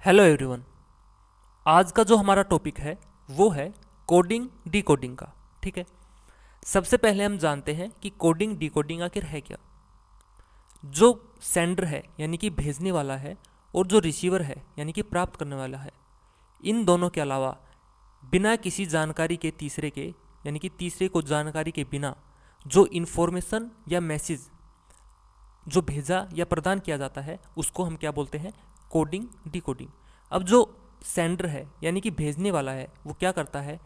Hello everyone. आज का जो हमारा टॉपिक है वो है कोडिंग डिकोडिंग का। ठीक है। सबसे पहले हम जानते हैं कि कोडिंग डिकोडिंग आखिर है क्या। जो सेंडर है यानी कि भेजने वाला है और जो रिसीवर है यानी कि प्राप्त करने वाला है, इन दोनों के अलावा बिना किसी जानकारी के तीसरे के यानी कि तीसरे को जानकारी के बिना जो इन्फॉर्मेशन या मैसेज जो भेजा या प्रदान किया जाता है उसको हम क्या बोलते हैं, कोडिंग डिकोडिंग। अब जो सेंडर है यानी कि भेजने वाला है वो क्या करता है,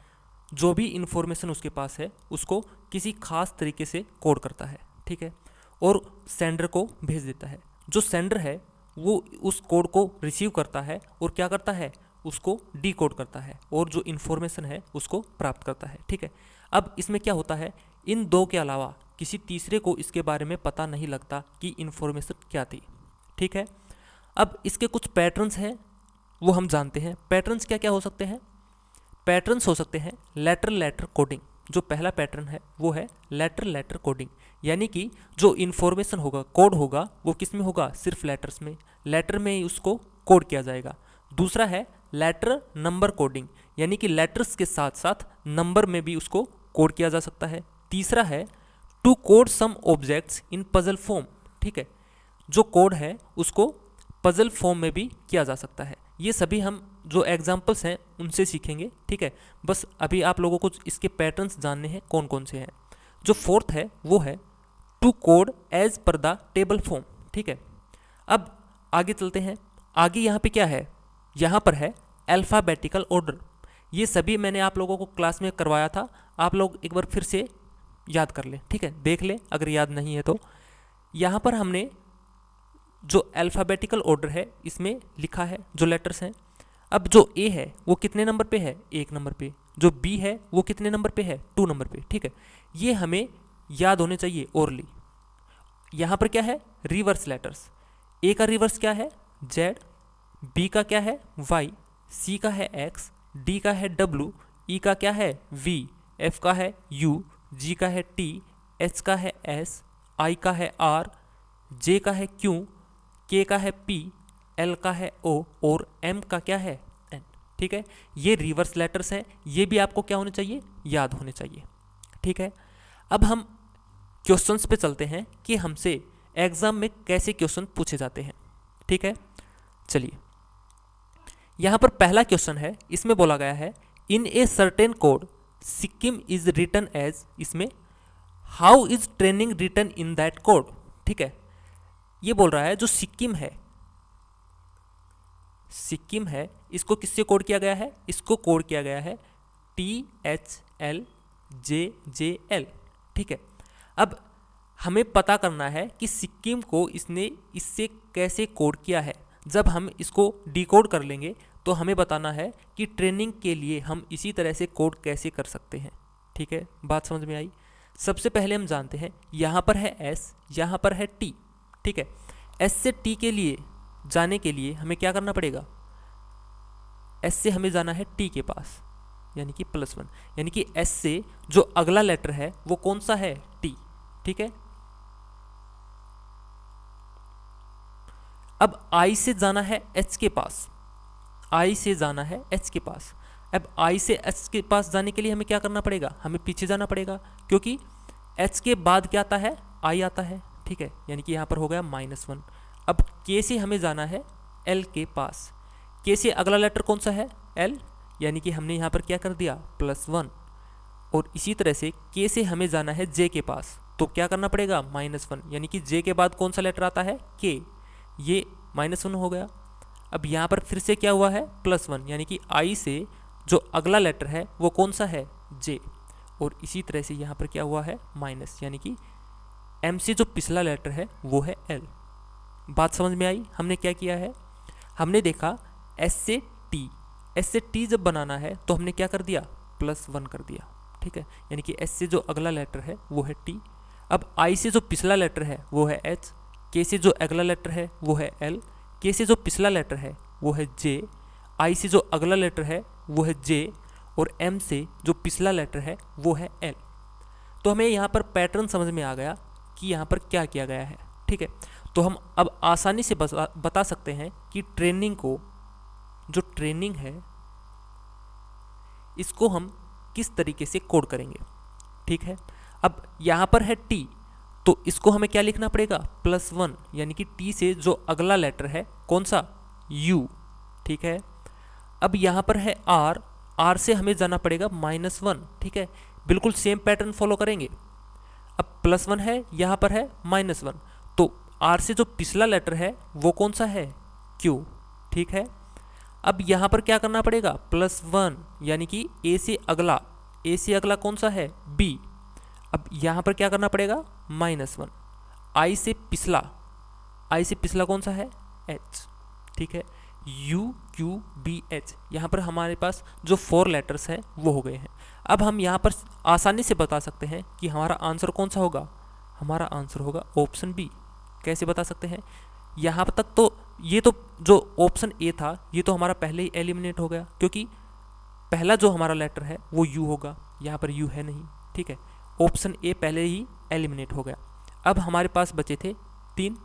जो भी इन्फॉर्मेशन उसके पास है उसको किसी खास तरीके से कोड करता है। ठीक है। और सेंडर को भेज देता है। जो सेंडर है वो उस कोड को रिसीव करता है और क्या करता है, उसको डिकोड करता है और जो इन्फॉर्मेशन है उसको प्राप्त करता है। ठीक है। अब इसमें क्या होता है, इन दो के अलावा किसी तीसरे को इसके बारे में पता नहीं लगता कि इन्फॉर्मेशन क्या थी। ठीक है। अब इसके कुछ पैटर्न्स हैं वो हम जानते हैं। पैटर्न्स क्या क्या हो सकते हैं? पैटर्न्स हो सकते हैं लेटर लेटर कोडिंग। जो पहला पैटर्न है वो है लेटर लेटर कोडिंग, यानी कि जो इन्फॉर्मेशन होगा, कोड होगा, वो किस में होगा, सिर्फ लेटर्स में, लेटर में ही उसको कोड किया जाएगा। दूसरा है लेटर नंबर कोडिंग, यानी कि लेटर्स के साथ साथ नंबर में भी उसको कोड किया जा सकता है। तीसरा है to code some objects in puzzle form. ठीक है। जो कोड है उसको पजल फॉर्म में भी किया जा सकता है। ये सभी हम जो एग्जाम्पल्स हैं उनसे सीखेंगे। ठीक है। बस अभी आप लोगों को इसके पैटर्न्स जानने हैं कौन कौन से हैं। जो फोर्थ है वो है to code as per the table form. ठीक है। अब आगे चलते हैं। आगे यहाँ पे क्या है, यहाँ पर है अल्फ़ाबेटिकल ऑर्डर। ये सभी मैंने आप लोगों को क्लास में करवाया था, आप लोग एक बार फिर से याद कर लें। ठीक है, देख लें अगर याद नहीं है तो। यहाँ पर हमने जो अल्फ़ाबेटिकल ऑर्डर है इसमें लिखा है जो लेटर्स हैं। अब जो ए है वो कितने नंबर पे है, 1 नंबर पे। जो बी है वो कितने नंबर पे है, 2 नंबर पे। ठीक है। ये हमें याद होने चाहिए ओरली। यहाँ पर क्या है, रिवर्स लेटर्स। ए का रिवर्स क्या है, जेड। बी का क्या है, वाई। सी का है एक्स। डी का है डब्लू। ई का क्या है, वी। एफ का है यू। जी का है टी। एच का है एस। आई का है आर। जे का है क्यू। के का है पी। एल का है ओ और एम का क्या है, एन। ठीक है। ये रिवर्स लेटर्स हैं, ये भी आपको क्या होने चाहिए, याद होने चाहिए। ठीक है। अब हम क्वेश्चंस पे चलते हैं कि हमसे एग्जाम में कैसे क्वेश्चन पूछे जाते हैं। ठीक है। चलिए, यहाँ पर पहला क्वेश्चन है, इसमें बोला गया है in a certain code Sikkim is written as, इसमें how is training written in that code. ठीक है। ये बोल रहा है जो सिक्किम है, सिक्किम है, इसको किससे कोड किया गया है, इसको कोड किया गया है THLJJL। ठीक है। अब हमें पता करना है कि सिक्किम को इसने इससे कैसे कोड किया है। जब हम इसको डिकोड कर लेंगे तो हमें बताना है कि ट्रेनिंग के लिए हम इसी तरह से कोड कैसे कर सकते हैं। ठीक है, बात समझ में आई। सबसे पहले हम जानते हैं यहाँ पर है S, यहाँ पर है T। ठीक है। S से T के लिए जाने के लिए हमें क्या करना पड़ेगा, S से हमें जाना है T के पास, यानी कि +1, यानी कि S से जो अगला लेटर है वो कौन सा है, T। ठीक है। अब I से जाना है H के पास, I से जाना है H के पास। अब I से H के पास जाने के लिए हमें क्या करना पड़ेगा, हमें पीछे जाना पड़ेगा, क्योंकि H के बाद क्या आता है, I आता है। ठीक है, यानी कि यहाँ पर हो गया -1। अब K से हमें जाना है L के पास। K से अगला लेटर कौन सा है, L, यानी कि हमने यहाँ पर क्या कर दिया, +1। और इसी तरह से K से हमें जाना है J के पास, तो क्या करना पड़ेगा, -1, यानी कि J के बाद कौन सा लेटर आता है, K, ये -1 हो गया। अब यहाँ पर फिर से क्या हुआ है, +1, यानी कि I से जो अगला लेटर है वो कौन सा है, J। और इसी तरह से यहाँ पर क्या हुआ है, माइनस, यानी कि M से जो पिछला लेटर है वो है L। बात समझ में आई। हमने क्या किया है, हमने देखा S से T, S से T जब बनाना है तो हमने क्या कर दिया, +1 कर दिया। ठीक है, यानी कि S से जो अगला लेटर है वो है T। अब I से जो पिछला लेटर है वो है H। K से जो अगला लेटर है वो है L। K से जो पिछला लेटर है वो है J। I से जो अगला लेटर है वो है J। और M से जो पिछला लेटर है वो है L। तो हमें यहाँ पर पैटर्न समझ में आ गया कि यहाँ पर क्या किया गया है। ठीक है। तो हम अब आसानी से बता सकते हैं कि ट्रेनिंग को जो ट्रेनिंग है इसको हम किस तरीके से कोड करेंगे, ठीक है। अब यहाँ पर है टी, तो इसको हमें क्या लिखना पड़ेगा, +1, यानी कि टी से जो अगला लेटर है कौन सा, यू, ठीक है। अब यहाँ पर है आर, आर से हमें जाना पड़ेगा -1, ठीक है। बिल्कुल सेम पैटर्न फॉलो करेंगे। अब +1 है, यहाँ पर है -1, तो आर से जो पिछला लेटर है वो कौन सा है, क्यू, ठीक है। अब यहाँ पर क्या करना पड़ेगा, +1, यानी कि ए से अगला कौन सा है, बी। अब यहाँ पर क्या करना पड़ेगा, -1, आई से पिछला कौन सा है, एच, ठीक है। यू क्यू बी एच, यहाँ पर हमारे पास जो 4 लेटर्स हैं वो हो गए हैं। अब हम यहाँ पर आसानी से बता सकते हैं कि हमारा आंसर कौन सा होगा, हमारा आंसर होगा ऑप्शन बी। कैसे बता सकते हैं, यहाँ तक तो ये तो जो ऑप्शन ए था ये तो हमारा पहले ही एलिमिनेट हो गया, क्योंकि पहला जो हमारा लेटर है वो यू होगा, यहाँ पर यू है नहीं, ठीक है। ऑप्शन ए पहले ही एलिमिनेट हो गया। अब हमारे पास बचे थे 3।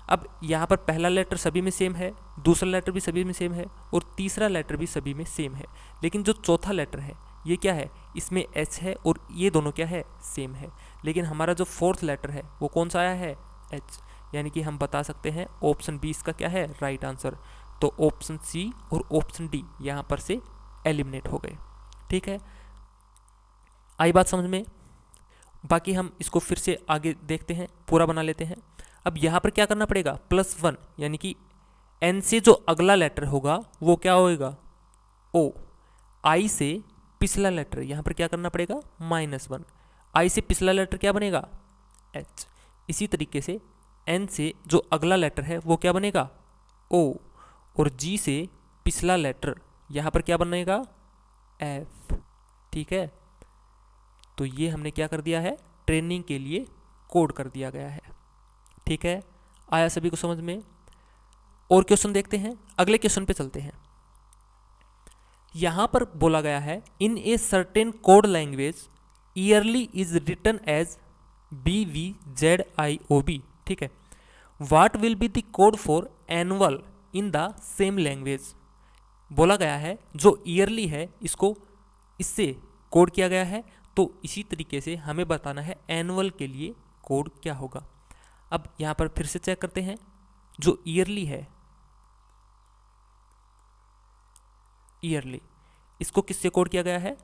अब यहाँ पर पहला लेटर सभी में सेम है, दूसरा लेटर भी सभी में सेम है और तीसरा लेटर भी सभी में सेम है, लेकिन जो चौथा लेटर है ये क्या है, इसमें एच है और ये दोनों क्या है, सेम है। लेकिन हमारा जो 4th लेटर है वो कौन सा आया है, एच, यानी कि हम बता सकते हैं ऑप्शन बी इसका क्या है, राइट आंसर। तो ऑप्शन सी और ऑप्शन डी यहाँ पर से एलिमिनेट हो गए, ठीक है। आई बात समझ में। बाकी हम इसको फिर से आगे देखते हैं, पूरा बना लेते हैं। अब यहाँ पर क्या करना पड़ेगा, +1, यानी कि एन से जो अगला लेटर होगा वो क्या होएगा, ओ। आई से पिछला लेटर यहाँ पर क्या करना पड़ेगा, -1, आई से पिछला लेटर क्या बनेगा, एच। इसी तरीके से एन से जो अगला लेटर है वो क्या बनेगा, ओ, और जी से पिछला लेटर यहाँ पर क्या बनेगा, एफ, ठीक है। तो ये हमने क्या कर दिया है, ट्रेनिंग के लिए कोड कर दिया गया है, ठीक है। आया सभी को समझ में। और क्वेश्चन देखते हैं, अगले क्वेश्चन पे चलते हैं। यहां पर बोला गया है, in a certain code language yearly is written as BVZIOB, ठीक है। What will be the code for annual in the same language. बोला गया है जो ईयरली है इसको इससे कोड किया गया है, तो इसी तरीके से हमें बताना है एनुअल के लिए कोड क्या होगा। अब यहाँ पर फिर से चेक करते हैं, जो ईयरली है, ईयरली इसको किससे कोड किया गया है,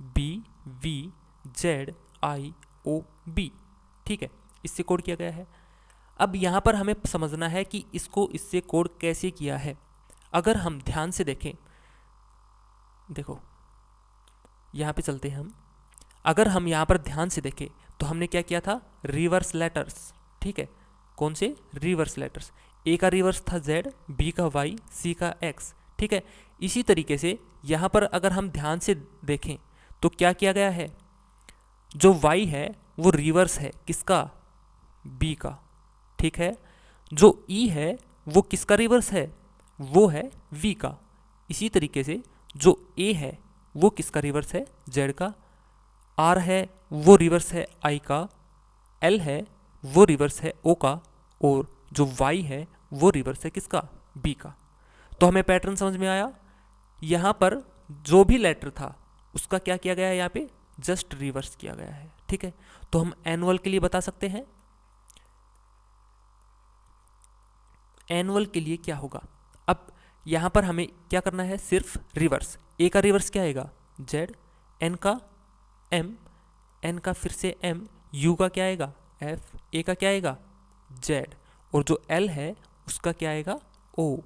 BVZIOB, ठीक है, इससे कोड किया गया है। अब यहाँ पर हमें समझना है कि इसको इससे कोड कैसे किया है। अगर हम ध्यान से देखें, देखो यहाँ पे चलते हैं हम, अगर हम यहाँ पर ध्यान से देखें तो हमने क्या किया था, रिवर्स लेटर्स, ठीक है। कौन से रिवर्स लेटर्स, ए का रिवर्स था Z, बी का Y, सी का X, ठीक है। इसी तरीके से यहाँ पर अगर हम ध्यान से देखें तो क्या किया गया है, जो Y है वो रिवर्स है किसका, B का, ठीक है। जो E है वो किसका रिवर्स है, वो है V का। इसी तरीके से जो A है वो किसका रिवर्स है, Z का। R है वो रिवर्स है I का, L है वो रिवर्स है O का, और जो Y है वो रिवर्स है किसका, B का। तो हमें पैटर्न समझ में आया। यहाँ पर जो भी लेटर था उसका क्या किया गया है, यहाँ पे जस्ट रिवर्स किया गया है, ठीक है। तो हम एनुअल के लिए बता सकते हैं, एनुअल के लिए क्या होगा। अब यहाँ पर हमें क्या करना है, सिर्फ रिवर्स। ए का रिवर्स क्या आएगा, Z, N का M, N का फिर से M, U का क्या आएगा, F, A का क्या आएगा, Z, और जो L है उसका क्या आएगा, O।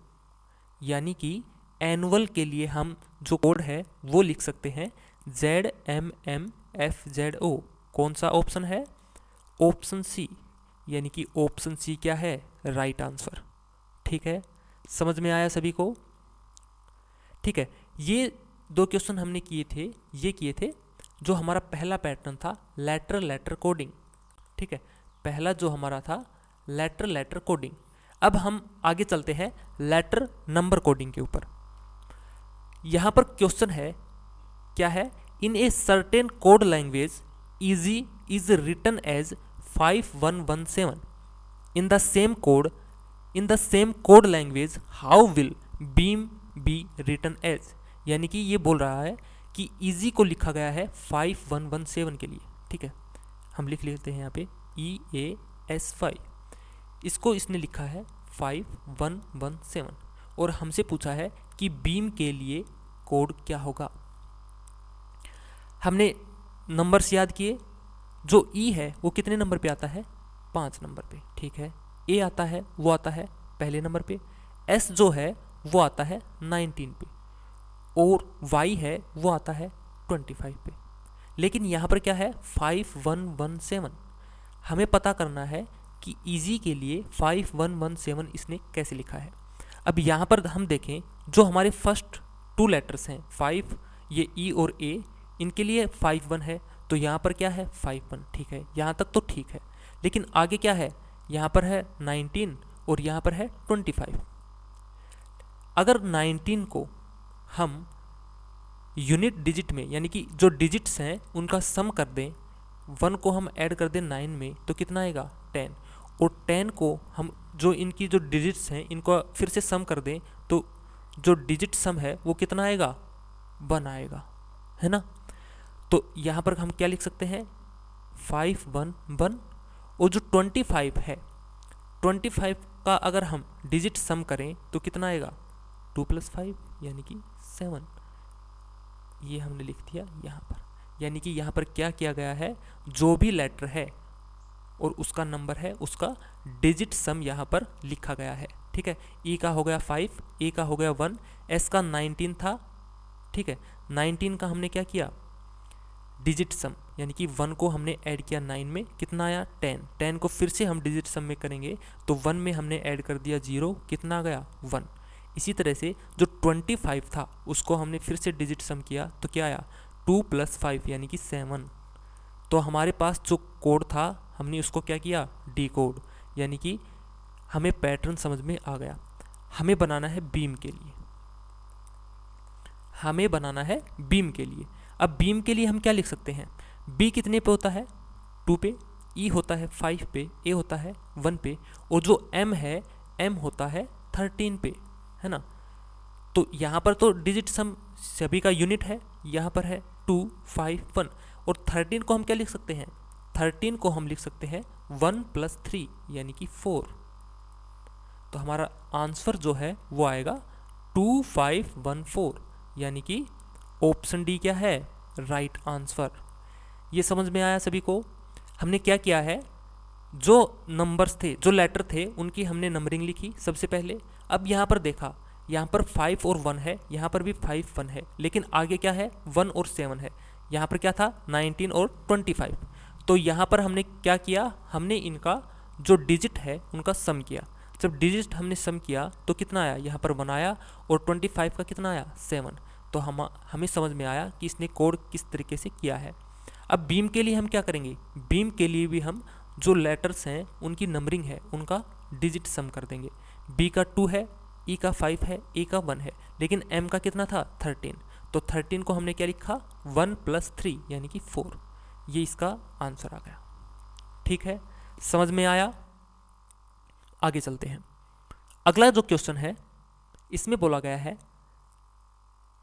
यानी कि एनुअल के लिए हम जो कोड है वो लिख सकते हैं ZMMFZO। कौन सा ऑप्शन है, ऑप्शन सी, यानी कि ऑप्शन सी क्या है, राइट आंसर, ठीक है। समझ में आया सभी को, ठीक है। ये 2 क्वेश्चन हमने किए थे, ये किए थे जो हमारा पहला पैटर्न था लेटर कोडिंग, ठीक है। पहला जो हमारा था लेटर कोडिंग। अब हम आगे चलते हैं लेटर नंबर कोडिंग के ऊपर। यहाँ पर क्वेश्चन है, क्या है, in a certain code language easy is written as 5117 in the same code language how will beam be written as, यानी कि ये बोल रहा है कि इजी को लिखा गया है 5117 के लिए। ठीक है, हम लिख लेते हैं यहाँ पे EAS5, इसको इसने लिखा है 5117 और हमसे पूछा है कि बीम के लिए कोड क्या होगा। हमने नंबर्स याद किए, जो ई है वो कितने नंबर पे आता है, 5 नंबर पे। ठीक है, ए आता है वो आता है पहले नंबर पे, एस जो है वो आता है 19 पे, और वाई है वो आता है 25 पे। लेकिन यहाँ पर क्या है 5117, हमें पता करना है कि इजी के लिए 5117 इसने कैसे लिखा है। अब यहाँ पर हम देखें, जो हमारे फर्स्ट 2 लेटर्स हैं 5, ये ई और ए, इनके लिए 51 है, तो यहाँ पर क्या है 51। ठीक है, यहाँ तक तो ठीक है, लेकिन आगे क्या है, यहाँ पर है 19 और यहाँ पर है 25। अगर 19 को हम यूनिट डिजिट में, यानी कि जो डिजिट्स हैं उनका सम कर दें, 1 को हम ऐड कर दें 9 में, तो कितना आएगा 10, और 10 को हम जो इनकी जो डिजिट्स हैं इनको फिर से सम कर दें, तो जो डिजिट सम है वो कितना आएगा 1 आएगा, है ना। तो यहाँ पर हम क्या लिख सकते हैं 511, और जो 25 है, 25 का अगर हम डिजिट सम करें तो कितना आएगा 2 + 5 यानी कि 7, ये हमने लिख दिया यहाँ पर। यानी कि यहाँ पर क्या किया गया है, जो भी लेटर है और उसका नंबर है उसका डिजिट सम यहाँ पर लिखा गया है। ठीक है, ई का हो गया 5, ए का हो गया 1, एस का 19 था। ठीक है, 19 का हमने क्या किया डिजिट सम, यानी कि 1 को हमने ऐड किया 9 में, कितना आया 10, 10 को फिर से हम डिजिट सम में करेंगे तो 1 में हमने ऐड कर दिया 0, कितना आ गया 1। इसी तरह से जो 25 था उसको हमने फिर से डिजिट सम किया तो क्या आया 2 + 5 यानी कि 7। तो हमारे पास जो कोड था हमने उसको क्या किया डी कोड, यानी कि हमें पैटर्न समझ में आ गया। हमें बनाना है बीम के लिए, हमें बनाना है बीम के लिए। अब बीम के लिए हम क्या लिख सकते हैं, बी कितने पे होता है 2 पे, ई होता है 5 पे, ए होता है 1 पे, और जो एम है एम होता है 13 पे, है ना। तो यहाँ पर तो डिजिट सम सभी का यूनिट है, यहाँ पर है 2 5 1, और 13 को हम क्या लिख सकते हैं, 13 को हम लिख सकते हैं 1 + 3 यानी कि 4। तो हमारा आंसर जो है वो आएगा 2514, यानी कि ऑप्शन डी क्या है राइट आंसर। ये समझ में आया सभी को। हमने क्या किया है, जो नंबर्स थे जो लेटर थे उनकी हमने नंबरिंग लिखी सबसे पहले। अब यहाँ पर देखा, यहाँ पर 5 और 1 है, यहाँ पर भी 5 1 है, लेकिन आगे क्या है 1 और 7 है। यहाँ पर क्या था 19 और 25। तो यहाँ पर हमने क्या किया, हमने इनका जो डिजिट है उनका सम किया। जब डिजिट हमने सम किया तो कितना आया, यहाँ पर 1 आया, और 25 का कितना आया 7। तो हमें समझ में आया कि इसने कोड किस तरीके से किया है। अब बीम के लिए हम क्या करेंगे, बीम के लिए भी हम जो लेटर्स हैं उनकी नंबरिंग है उनका डिजिट सम कर देंगे। बी का 2 है, ई का 5 है, ए का 1 है, लेकिन एम का कितना था 13। तो 13 को हमने क्या लिखा 1 + 3 यानी कि 4। ये इसका आंसर आ गया। ठीक है, समझ में आया। आगे चलते हैं। अगला जो क्वेश्चन है इसमें बोला गया है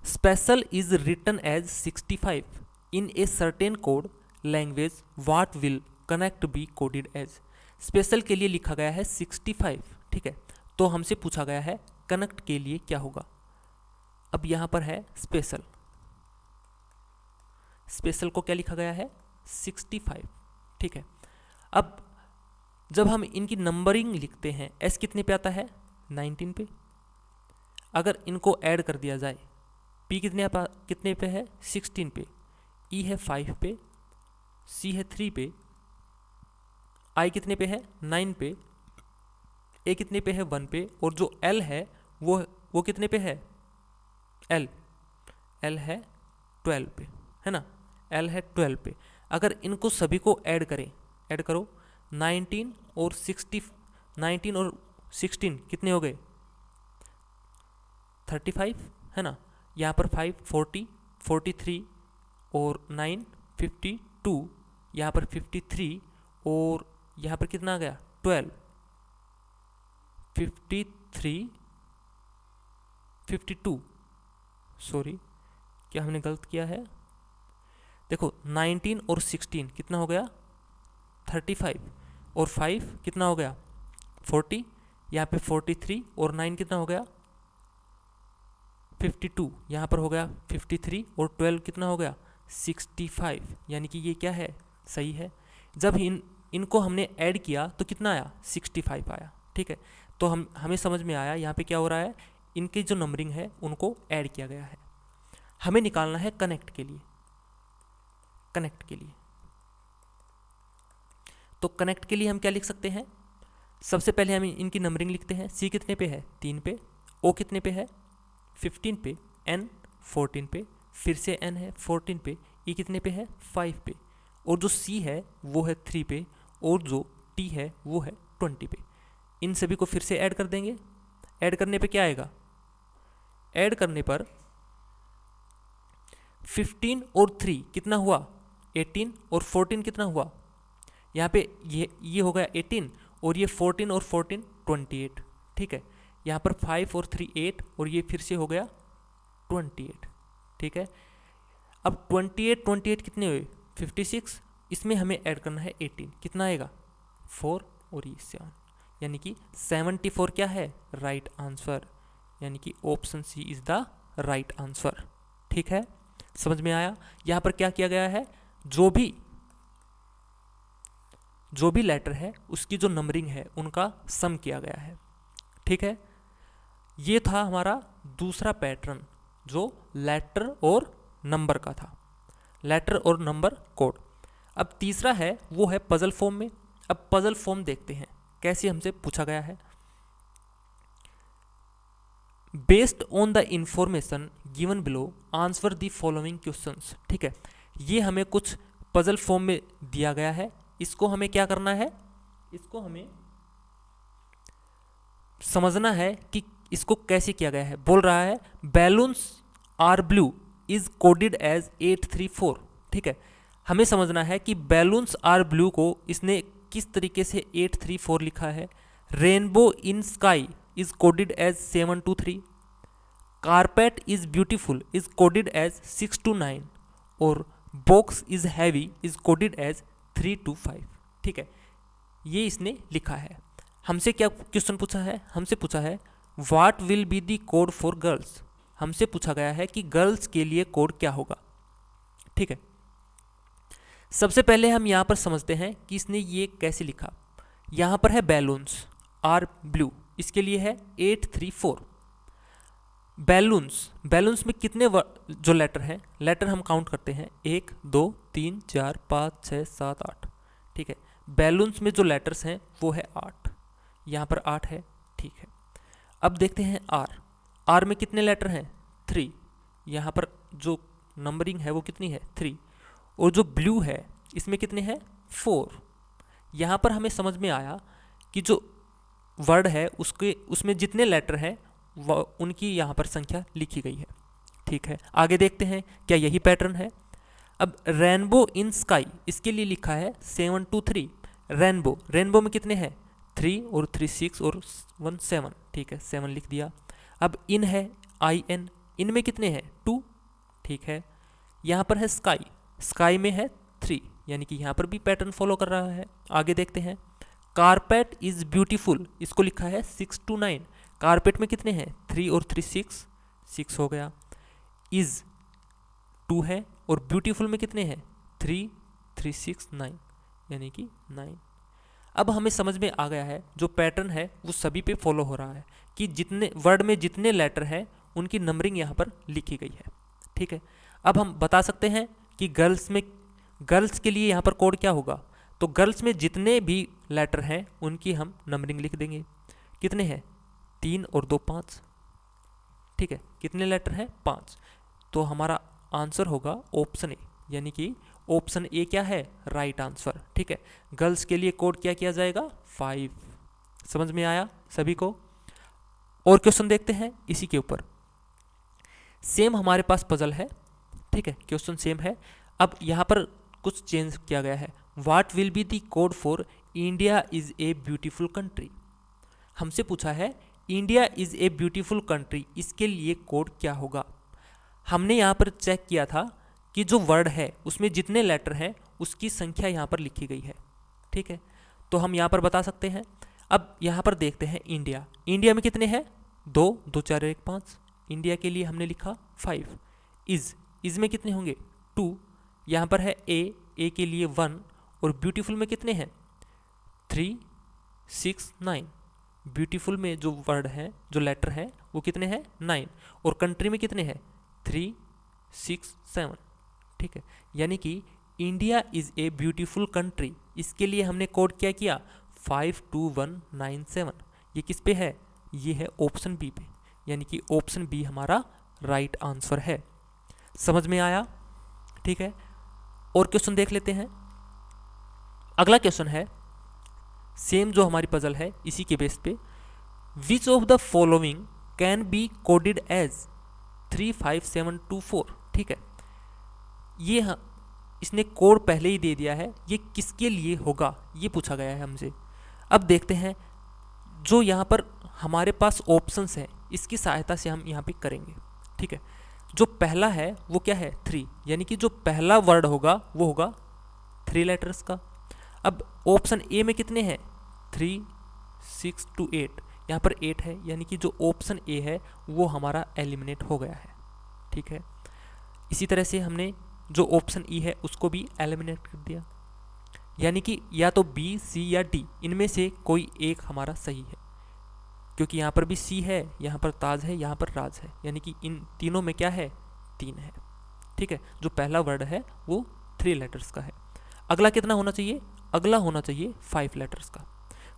special is written as 65 in a certain code language, what will connect be coded as. Special के लिए लिखा गया है 65। ठीक है, तो हमसे पूछा गया है कनेक्ट के लिए क्या होगा। अब यहां पर है स्पेशल, स्पेशल को क्या लिखा गया है 65। ठीक है, अब जब हम इनकी नंबरिंग लिखते हैं, एस कितने पे आता है 19 पे। अगर इनको ऐड कर दिया जाए, पी कितने पे है 16 पे, ई है 5 पे, सी है 3 पे, आई कितने पे है 9 पे, ए कितने पे है 1 पे, और जो एल है वो कितने पे है एल है 12 पे, है ना, एल है 12 पे। अगर इनको सभी को ऐड करें, ऐड करो 19 और 16 कितने हो गए 35, है ना। यहाँ पर 5 40, 43 और 9 52, यहाँ पर 53, और यहाँ पर कितना आ गया 12, 53 52, सॉरी क्या हमने गलत किया है, देखो 19 और 16 कितना हो गया 35, और 5 कितना हो गया 40, यहाँ पे 43 और 9 कितना हो गया 52, यहाँ पर हो गया 53 और 12 कितना हो गया 65, यानी कि ये क्या है सही है। जब इनको हमने ऐड किया तो कितना आया 65 आया, ठीक है। तो हमें समझ में आया यहाँ पे क्या हो रहा है, इनकी जो नंबरिंग है उनको ऐड किया गया है। हमें निकालना है कनेक्ट के लिए, तो कनेक्ट के लिए हम क्या लिख सकते हैं, सबसे पहले हम इनकी नंबरिंग लिखते हैं। सी कितने पे है 3 पे, ओ कितने पे है 15 पे, एन 14 पे, फिर से एन है 14 पे, ई कितने पे है 5 पे, और जो सी है वो है 3 पे, और जो टी है वो है 20 पे। इन सभी को फिर से ऐड कर देंगे। ऐड करने पे क्या आएगा, ऐड करने पर 15 और 3 कितना हुआ 18, और 14 कितना हुआ, यहाँ पे ये हो गया 18, और ये 14 और 14 28, ठीक है। यहाँ पर 5 और 3 8, और ये फिर से हो गया 28, ठीक है। अब 28 कितने हुए 56, इसमें हमें ऐड करना है 18, कितना आएगा 4 और ये 7, यानी कि 74 क्या है राइट आंसर, यानी कि option C is the right answer, ठीक है। समझ में आया। यहाँ पर क्या किया गया है, जो भी लेटर है उसकी जो नंबरिंग है उनका सम किया गया है, ठीक है। ये था हमारा दूसरा पैटर्न जो लेटर और नंबर का था, लेटर और नंबर कोड। अब तीसरा है वो है पजल फॉर्म में। अब पजल फॉर्म देखते हैं कैसे हमसे पूछा गया है। Based on the information given below answer the following questions, ठीक है। ये हमें कुछ पजल फॉर्म में दिया गया है, इसको हमें क्या करना है, इसको हमें समझना है कि इसको कैसे किया गया है। बोल रहा है balloons are blue is coded as 834, ठीक है। हमें समझना है कि बैलून्स आर ब्लू को इसने किस तरीके से 834 लिखा है। Rainbow in sky is coded as 723, carpet is beautiful is coded as 629, और box is heavy is coded as 325, ठीक है। ये इसने लिखा है। हमसे क्या क्वेश्चन पूछा है, हमसे पूछा है what will be the code for girls. हमसे पूछा गया है कि गर्ल्स के लिए कोड क्या होगा, ठीक है। सबसे पहले हम यहाँ पर समझते हैं कि इसने ये कैसे लिखा। यहाँ पर है बैलून्स आर ब्लू, इसके लिए है 834। बैलून्स में कितने जो लेटर हैं, लेटर हम काउंट करते हैं 1 2 3 4 5 6 7 8, ठीक है। बैलून्स में जो लेटर्स हैं वो है 8, यहाँ पर 8 है, ठीक है। अब देखते हैं आर में कितने लेटर हैं 3, यहाँ पर जो नंबरिंग है वो कितनी है 3, और जो ब्लू है इसमें कितने हैं 4। यहाँ पर हमें समझ में आया कि जो वर्ड है उसमें जितने लेटर हैं उनकी यहाँ पर संख्या लिखी गई है, ठीक है। आगे देखते हैं क्या यही पैटर्न है। अब रेनबो इन स्काई, इसके लिए लिखा है 723। रेनबो में कितने हैं 3 और 3 6 और 1 7, ठीक है, 7 लिख दिया। अब इन है IN, इन में कितने हैं 2, ठीक है। यहाँ पर है स्काई में है 3, यानी कि यहाँ पर भी पैटर्न फॉलो कर रहा है। आगे देखते हैं कारपेट इज ब्यूटीफुल, इसको लिखा है 629। कारपेट में कितने हैं 3 और 3 6 हो गया। इज 2 है, और ब्यूटीफुल में कितने हैं 3 3 6 9, यानी कि 9। अब हमें समझ में आ गया है जो पैटर्न है वो सभी पे फॉलो हो रहा है कि जितने वर्ड में जितने लेटर हैं उनकी नंबरिंग यहाँ पर लिखी गई है, ठीक है। अब हम बता सकते हैं कि गर्ल्स के लिए यहाँ पर कोड क्या होगा। तो गर्ल्स में जितने भी लेटर हैं उनकी हम नंबरिंग लिख देंगे। कितने हैं 3 और 2 5, ठीक है। कितने लेटर हैं 5, तो हमारा आंसर होगा ऑप्शन ए, यानी कि ऑप्शन ए क्या है राइट आंसर, ठीक है। गर्ल्स के लिए कोड क्या किया जाएगा 5। समझ में आया सभी को। और क्वेश्चन देखते हैं इसी के ऊपर। सेम हमारे पास पजल है, ठीक है, क्वेश्चन सेम है। अब यहाँ पर कुछ चेंज किया गया है। What will be the code for India is a beautiful country. हमसे पूछा है India is a beautiful country, इसके लिए कोड क्या होगा? हमने यहाँ पर चेक किया था कि जो वर्ड है उसमें जितने लेटर हैं उसकी संख्या यहाँ पर लिखी गई है, ठीक है। तो हम यहाँ पर बता सकते हैं। अब यहाँ पर देखते हैं इंडिया, इंडिया में कितने हैं? 2, 2 4 1 5, इंडिया के लिए हमने लिखा 5। इज़ में कितने होंगे? 2। यहाँ पर है ए के लिए 1, और ब्यूटीफुल में कितने हैं? 3, 6, 9। ब्यूटीफुल में जो वर्ड है, जो लेटर है वो कितने हैं? 9। और कंट्री में कितने हैं? 3, 6, 7, ठीक है। यानी कि India is a beautiful country, इसके लिए हमने कोड क्या किया? 52197। ये किस पे है? ये है ऑप्शन बी पे, यानी कि ऑप्शन बी हमारा राइट आंसर है। समझ में आया? ठीक है। और क्वेश्चन देख लेते हैं। अगला क्वेश्चन है सेम जो हमारी पजल है इसी के बेस पे, which of the following can be coded as 35724, ठीक है। ये इसने कोड पहले ही दे दिया है, ये किसके लिए होगा ये पूछा गया है हमसे। अब देखते हैं जो यहाँ पर हमारे पास ऑप्शंस हैं इसकी सहायता से हम यहाँ पे करेंगे, ठीक है। जो पहला है वो क्या है? 3, यानी कि जो पहला वर्ड होगा वो होगा 3 लेटर्स का। अब ऑप्शन ए में कितने हैं? 3, 6 to 8, यहाँ पर 8 है, यानी कि जो ऑप्शन ए है वो हमारा एलिमिनेट हो गया है, ठीक है। इसी तरह से हमने जो ऑप्शन ई है उसको भी एलिमिनेट कर दिया, यानी कि या तो बी, सी या डी, इनमें से कोई एक हमारा सही है, क्योंकि यहाँ पर भी सी है, यहाँ पर ताज है, यहाँ पर राज है, यानी कि इन तीनों में क्या है? 3 है, ठीक है। जो पहला वर्ड है वो 3 लेटर्स का है। अगला कितना होना चाहिए? अगला होना चाहिए 5 लेटर्स का।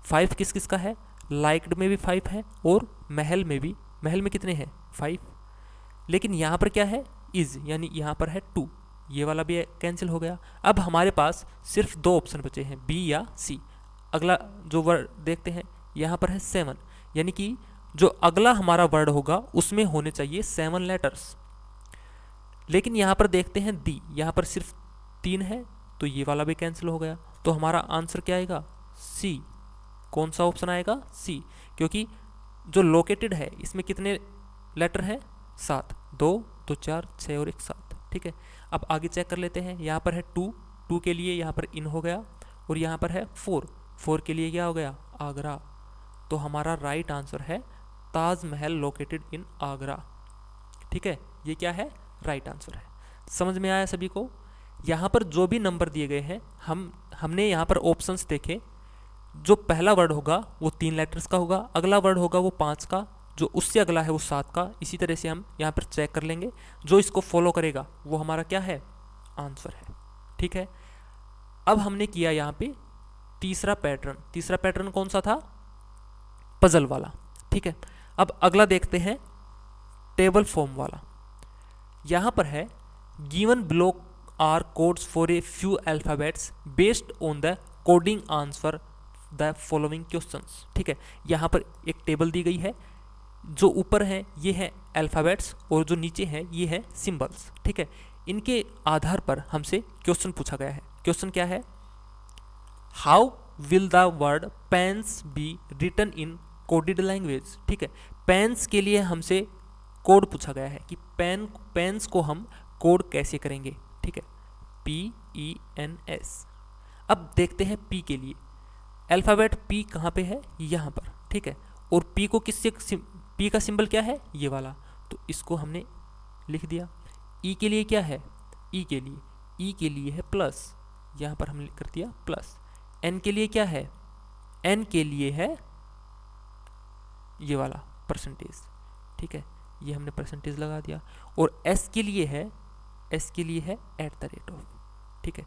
5 किस किस का है? लाइक्ड में भी 5 है और महल में भी। महल में कितने हैं? 5। लेकिन यहाँ पर क्या है? इज, यानी यहाँ पर है 2, ये वाला भी कैंसिल हो गया। अब हमारे पास सिर्फ 2 ऑप्शन बचे हैं, बी या सी। अगला जो वर्ड देखते हैं, यहाँ पर है 7, यानी कि जो अगला हमारा वर्ड होगा उसमें होने चाहिए 7 लेटर्स। लेकिन यहाँ पर देखते हैं डी, यहाँ पर सिर्फ 3 है, तो ये वाला भी कैंसिल हो गया। तो हमारा आंसर क्या आएगा? सी। कौन सा ऑप्शन आएगा? सी, क्योंकि जो लोकेटेड है इसमें कितने लेटर हैं? 7, 2, 2 4 6 और 1 7, ठीक है। अब आगे चेक कर लेते हैं। यहाँ पर है 2 के लिए यहाँ पर इन हो गया, और यहाँ पर है 4 के लिए क्या हो गया? आगरा। तो हमारा राइट आंसर है ताजमहल लोकेटेड इन आगरा, ठीक है। ये क्या है? राइट आंसर है। समझ में आया सभी को? यहाँ पर जो भी नंबर दिए गए हैं, हमने यहाँ पर ऑप्शंस देखे। जो पहला वर्ड होगा वो 3 लेटर्स का होगा, अगला वर्ड होगा वो 5 का, जो उससे अगला है वो 7 का। इसी तरह से हम यहाँ पर चेक कर लेंगे, जो इसको फॉलो करेगा वो हमारा क्या है? आंसर है, ठीक है। अब हमने किया यहाँ पे तीसरा पैटर्न कौन सा था? पजल वाला, ठीक है। अब अगला देखते हैं टेबल फॉर्म वाला। यहाँ पर है given block are codes for a few alphabets based on the coding answer the following questions, ठीक है। यहाँ पर एक टेबल दी गई है, जो ऊपर है ये है अल्फ़ाबेट्स और जो नीचे है ये है सिंबल्स, ठीक है। इनके आधार पर हमसे क्वेश्चन पूछा गया है। क्वेश्चन क्या है? How will the word pens be written in coded language, ठीक है। पेन्स के लिए हमसे कोड पूछा गया है कि पेन्स को हम कोड कैसे करेंगे, ठीक है। PENS। अब देखते हैं पी के लिए। अल्फ़ाबेट पी कहाँ पे है? यहाँ पर, ठीक है। और पी को पी का सिंबल क्या है? ये वाला, तो इसको हमने लिख दिया। ई के लिए क्या है? ई के लिए है प्लस, यहाँ पर हमने कर दिया प्लस। एन के लिए क्या है? एन के लिए है ये वाला परसेंटेज, ठीक है, ये हमने परसेंटेज लगा दिया। और एस के लिए है @ ऑफ, ठीक है।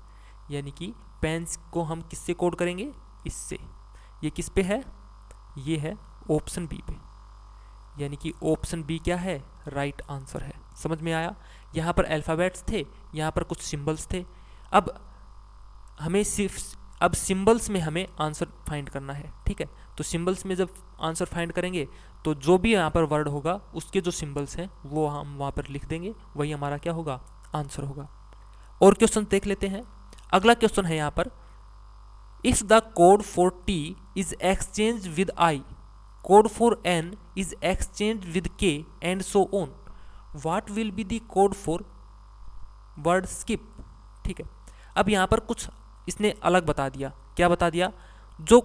यानी कि पेन्स को हम किससे कोड करेंगे? इससे। ये किस पे है? ये है ऑप्शन बी पे, यानी कि ऑप्शन बी क्या है? राइट आंसर है। समझ में आया? यहाँ पर अल्फ़ाबेट्स थे, यहाँ पर कुछ सिंबल्स थे। अब सिंबल्स में हमें आंसर फाइंड करना है, ठीक है। तो सिंबल्स में जब आंसर फाइंड करेंगे तो जो भी यहाँ पर वर्ड होगा उसके जो सिंबल्स हैं वो हम वहाँ पर लिख देंगे, वही हमारा क्या होगा? आंसर होगा। और क्वेश्चन देख लेते हैं। अगला क्वेश्चन है यहाँ पर, if the code for T is exchange with I, code for n is exchanged with k and so on, what will be the code for word skip। ठीक है, अब यहाँ पर कुछ इसने अलग बता दिया। क्या बता दिया? जो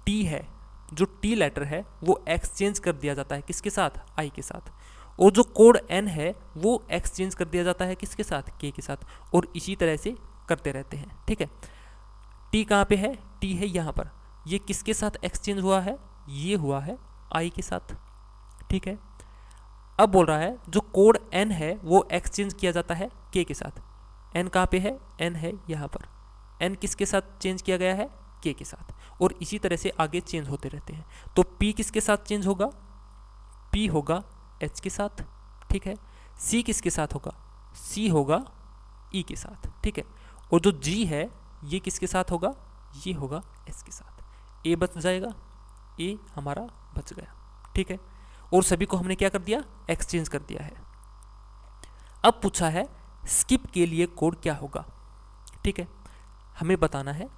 t है, जो t लेटर है वो एक्सचेंज कर दिया जाता है किसके साथ? i के साथ। और जो कोड n है वो एक्सचेंज कर दिया जाता है किसके साथ? k के साथ। और इसी तरह से करते रहते हैं। ठीक है, t कहाँ पे है? t है यहाँ पर। ये किसके साथ एक्सचेंज हुआ है? ये हुआ है i के साथ। ठीक है, अब बोल रहा है जो कोड n है वो एक्सचेंज किया जाता है k के साथ। n कहाँ पे है? n है यहाँ पर। n किसके साथ चेंज किया गया है? k के साथ। और इसी तरह से आगे चेंज होते रहते हैं। तो p किसके साथ चेंज होगा? p होगा h के साथ। ठीक है, c किसके साथ होगा? c होगा e के साथ। ठीक है, और जो g है ये किसके साथ होगा? ये होगा s के साथ। a बच जाएगा, a हमारा बच गया। ठीक है, और सभी को हमने क्या कर दिया? एक्सचेंज कर दिया है। अब पूछा है स्किप के लिए कोड क्या होगा। ठीक है, हमें बताना है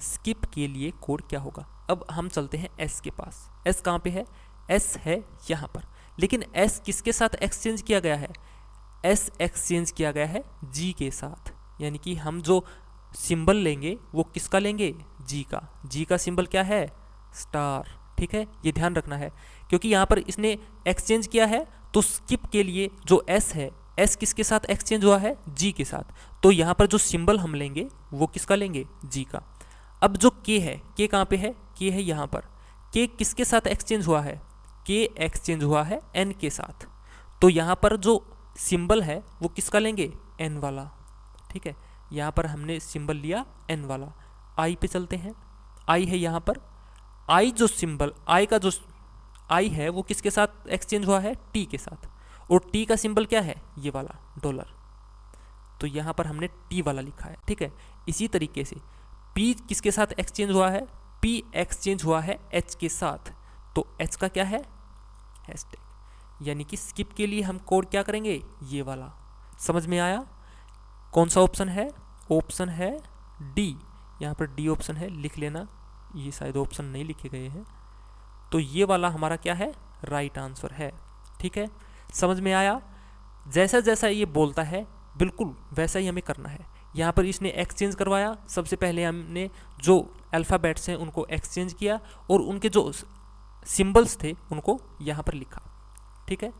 स्किप के लिए कोड क्या होगा। अब हम चलते हैं s के पास। s कहाँ पे है? s है यहाँ पर। लेकिन s किसके साथ एक्सचेंज किया गया है? s एक्सचेंज किया गया है g के साथ। यानी कि हम जो सिंबल लेंगे वो किसका लेंगे? g का। g का सिंबल क्या है? स्टार। ठीक है, ये ध्यान रखना है क्योंकि यहाँ पर इसने एक्सचेंज किया है। तो स्किप के लिए जो s है, s किसके साथ एक्सचेंज हुआ है? g के साथ। तो यहाँ पर जो सिंबल हम लेंगे वो किसका लेंगे? g का। अब जो k है, k कहाँ पे है? k है यहाँ पर। k किसके साथ एक्सचेंज हुआ है? k एक्सचेंज हुआ है n के साथ। तो यहाँ पर जो सिंबल है वो किसका लेंगे? n वाला। ठीक है, यहाँ पर हमने सिंबल लिया n वाला। i पे चलते हैं। i है यहाँ पर। i जो सिंबल, i का जो i है वो किसके साथ एक्सचेंज हुआ है? t के साथ। और t का सिंबल क्या है? ये वाला डॉलर। तो यहाँ पर हमने t वाला लिखा है। ठीक है, इसी तरीके से p किसके साथ एक्सचेंज हुआ है? p एक्सचेंज हुआ है h के साथ। तो h का क्या है? हैशटैग। यानी कि स्किप के लिए हम कोड क्या करेंगे? ये वाला। समझ में आया? कौन सा ऑप्शन है? ऑप्शन है डी। यहाँ पर डी ऑप्शन है, लिख लेना। ये शायद ऑप्शन नहीं लिखे गए हैं। तो ये वाला हमारा क्या है? राइट आंसर है। ठीक है, समझ में आया? जैसा जैसा ये बोलता है बिल्कुल वैसा ही हमें करना है। यहाँ पर इसने एक्सचेंज करवाया। सबसे पहले हमने जो अल्फ़ाबेट्स हैं उनको एक्सचेंज किया और उनके जो सिंबल्स थे उनको यहाँ पर लिखा। ठीक है,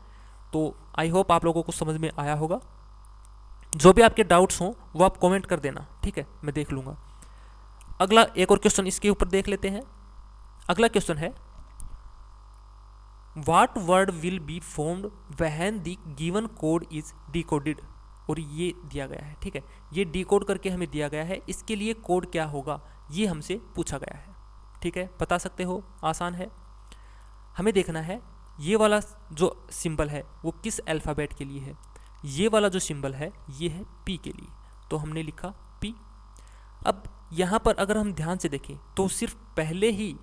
तो आई होप आप लोगों को समझ में आया होगा। जो भी आपके डाउट्स हों वो आप कमेंट कर देना। ठीक है, मैं देख लूँगा। अगला एक और क्वेश्चन इसके ऊपर देख लेते हैं। अगला क्वेश्चन है what word will be formed when the given code is decoded. और ये दिया गया है। ठीक है, ये डिकोड करके हमें दिया गया है। इसके लिए कोड क्या होगा ये हमसे पूछा गया है। ठीक है, बता सकते हो, आसान है। हमें देखना है ये वाला जो सिंबल है वो किस अल्फ़ाबेट के लिए है। ये वाला जो सिंबल है ये है पी के लिए। तो हमने लिखा पी। अब यहाँ पर अगर हम ध्यान से देखें तो सिर्फ पहले ही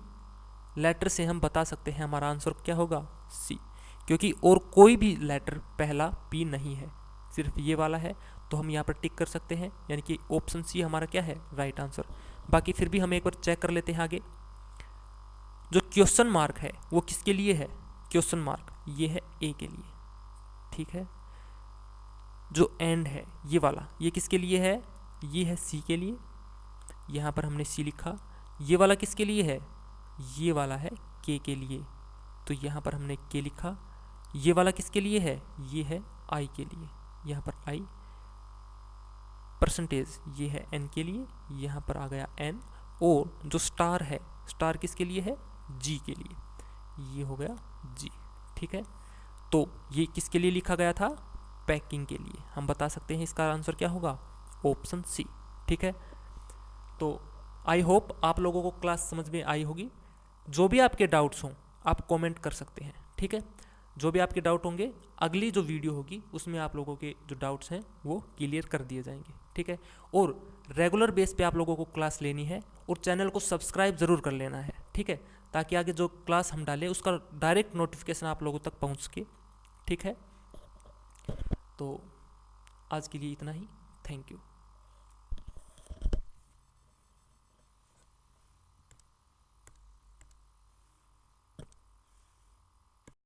लेटर से हम बता सकते हैं हमारा आंसर क्या होगा? सी। क्योंकि और कोई भी लेटर पहला पी नहीं है, सिर्फ ये वाला है। तो हम यहाँ पर टिक कर सकते हैं, यानी कि ऑप्शन सी हमारा क्या है? Right answer. बाकी फिर भी हम एक बार चेक कर लेते हैं आगे। जो क्वेश्चन मार्क है वो किसके लिए है? क्वेश्चन मार्क ये है ए के लिए। ठीक है, जो एंड है ये वाला ये किसके लिए है? ये है सी के लिए। यहाँ पर हमने सी लिखा। ये वाला किसके लिए है? ये वाला है के के लिए। तो यहाँ पर हमने के लिखा। ये वाला किसके लिए है? ये है आई के लिए। यहाँ पर आई। परसेंटेज ये है एन के लिए। यहाँ पर आ गया एन। और जो स्टार है, स्टार किसके लिए है? जी के लिए। ये हो गया जी। ठीक है, तो ये किसके लिए लिखा गया था? पैकिंग के लिए। हम बता सकते हैं इसका आंसर क्या होगा? Option C. ठीक है, तो आई होप आप लोगों को क्लास समझ में आई होगी। जो भी आपके डाउट्स हों आप कमेंट कर सकते हैं। ठीक है, जो भी आपके डाउट होंगे अगली जो वीडियो होगी उसमें आप लोगों के जो डाउट्स हैं वो क्लियर कर दिए जाएंगे। ठीक है, और रेगुलर बेस पे आप लोगों को क्लास लेनी है और चैनल को सब्सक्राइब ज़रूर कर लेना है। ठीक है, ताकि आगे जो क्लास हम डालें उसका डायरेक्ट नोटिफिकेशन आप लोगों तक पहुंच सके। ठीक है, तो आज के लिए इतना ही। Thank you.